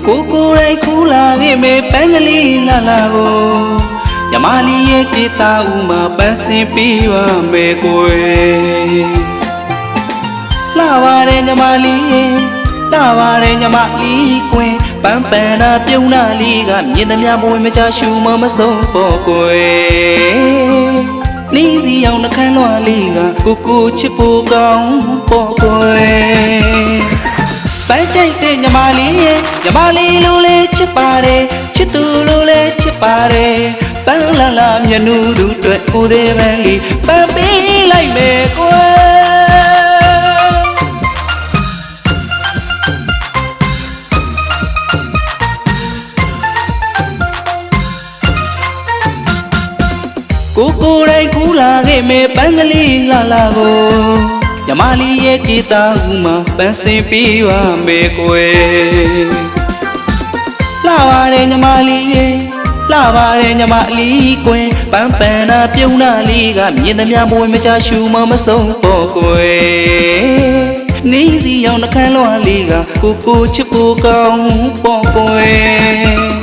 ကိုကိုရိုင်းခူလာခဲ့မေပန်းကလေးလာလာကိုညမလေးရဲ့ဒေတာဦးမှာပန်းစင်ပြီးပါမယ်ကိုလာပါတယ်ညမလေးရဲ့လာပါတယ်ညမလေးကွင်ပန်းပန်နာပြုံးနာလေးကမြင်သမျှမဝင်မချရှူမမဆုံးပေါ်ကိုနီးစီအောင်နှခမ်းလွှာလေးကကိုကိုချစ်ဖို့ကောင်းပေါ်ကိုပန်းကြိုက်တဲ့ညမလေးရဲ့ညမလေးလိုလဲချစ်ပါတယ်ချစ်သူလိုလဲချစ်ပါတယ်ပန်းလာလာမျက်နှာသူတွေ့ကိုသေးပန်းလေးပန်းပေးလိုက်မယ်ကွယ်ကိုကိုတိုင်းကူလာခဲ့မယ်ပန်းကလေးလာလာကိုညမလေးရဲ့ဒေတာဦးမှာပန်းစင်ပြီးပါမယ်ကွယ်လာပါတယ်ညမလေးရဲ့လာပါတယ်ညမလေးကွယ်ပန်းပန်နာပြုံးနာလေးကမြင်သမျှမဝင်မချရှူမမဆုံးပေါ်ကွယ်နီးစီအောင်နှခမ်းလွှာလေးကကိုကိုချစ်ဖို့ကောင်းပေါ်ကွယ်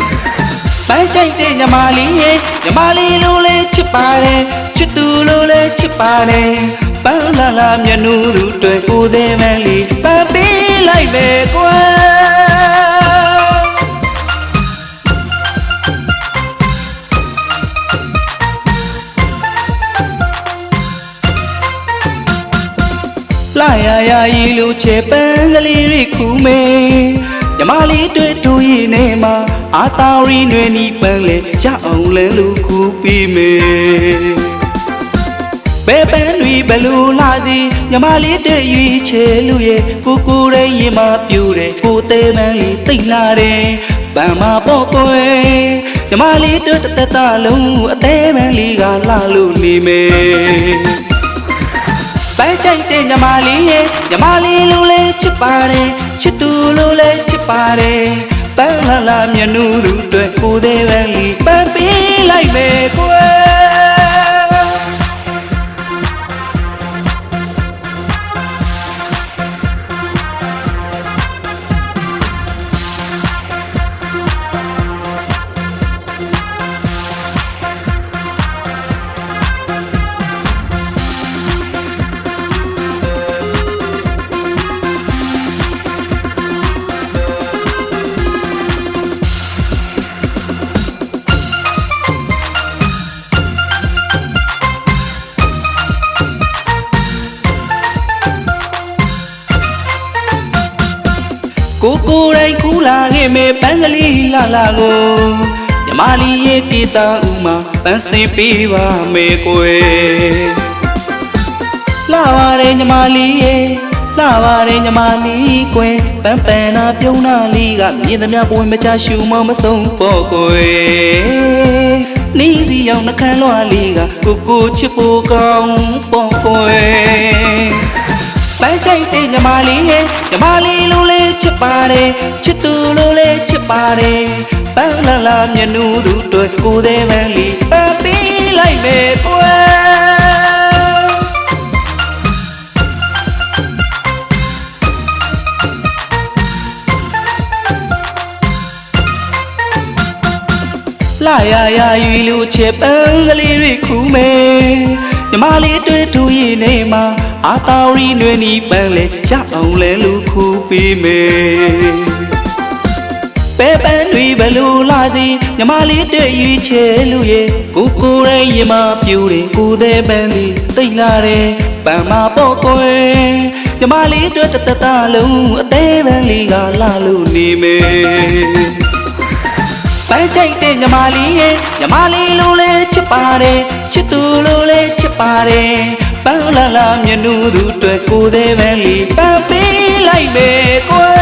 ပန်းကြိုက်တဲ့ညမလေးရဲ့ညမလေးလိုလဲချစ်ပါတယ်ချစ်သူလိုလဲချစ်ပါတယ်ပန်းလာလာမျက်နှာသူတွေ့ကိုသေးမန်းလေးပန်းပေးလိုက်မယ်ကွယ်လာရရရီလူချေပန်းကလေးရိခုမေညမလေးတွေ့တူရင်နေမှာအာတာရီနွေနီပန်းလေရအောင်လဲလူခုပြီးမေဘယ်ပန်းတွေဘလူလာစီညမလေးတဲ့ရွေးချယ်လူရဲ့ကိုကိုရဲရင်မပြူတယ်ကိုသေးပန်းလေးတိတ်လာတယ်ပန်းမပေါ့ကွယ်ညမလေးတွေ့တတလုံးအသေးပန်းလေးကလာလို့နေမေပန်းကြိုက်တဲ့ညမလေးရဲ့ညမလေးလိုလဲချစ်ပါတယ်ချစ်သူလိုလဲချစ်ပါတယ်ပန်းလာလာမျက်နှာသူတွေ့ကိုသေးပန်းလေးပန်းပေးလိုက်မယ်ကွယ်ကိုကိုတိုင်းကူလာခဲ့မေပန်းကလေးလာလာကိုညမလေးရဲ့ဒေတာဦးမှာပန်းစင်ပေးပါမယ်ကွယ်လာပါတယ်ညမလေးရဲ့လာပါတယ်ညမလေးကွယ်ပန်းပန်နာပြုံးနာလေးကမြင်သမျှပွင့်မချရှူမမဆုံးပေါ်ကွယ်နီးစီအောင်နှခမ်းလွှာလေးကကိုကိုချစ်ဖို့ကောင်းပေါ်ကွယ်ပန်းကြိုက်တဲ့ညမလေးရဲ့ညမလေးလိုလဲချစ်ပါတယ်ချစ်သူလိုလဲချစ်ပါတယ်ပန်းလာလာမျက်နှာသူတွေ့ကိုသေးပန်းလေးပန်းပေးလိုက်မယ်ကွယ်လာရရရွေလူချေပန်းကလေးတွေခူးမယ်ညမလေးတွေ့တူရင်နေမှာအာတာရီနွေနီပန်းလေရအောင်လဲလူခုပြီးမေပဲပန်းတွေဘလူလာစီညမလေးတွေ့ရွေးချယ်လူရဲ့ကိုကိုရဲရင်မပြူတယ်ကိုသေးပန်းလေးတိတ်လာတယ်ပန်းမပေါ့ကွယ်ညမလေးတွေ့တတလုံးအသေးပန်းလေးကလာလို့နေမေပန်းကြိုက်တဲ့ညမလေးရဲ့ညမလေးလိုလဲချစ်ပါတယ်ချစ်သူလိုလဲချစ်ပါတယ်ပန်းလာလာမျက်နှာသူတွေ့ကိုသေးပန်းလေးပန်းပေးလိုက်မယ်ကွယ်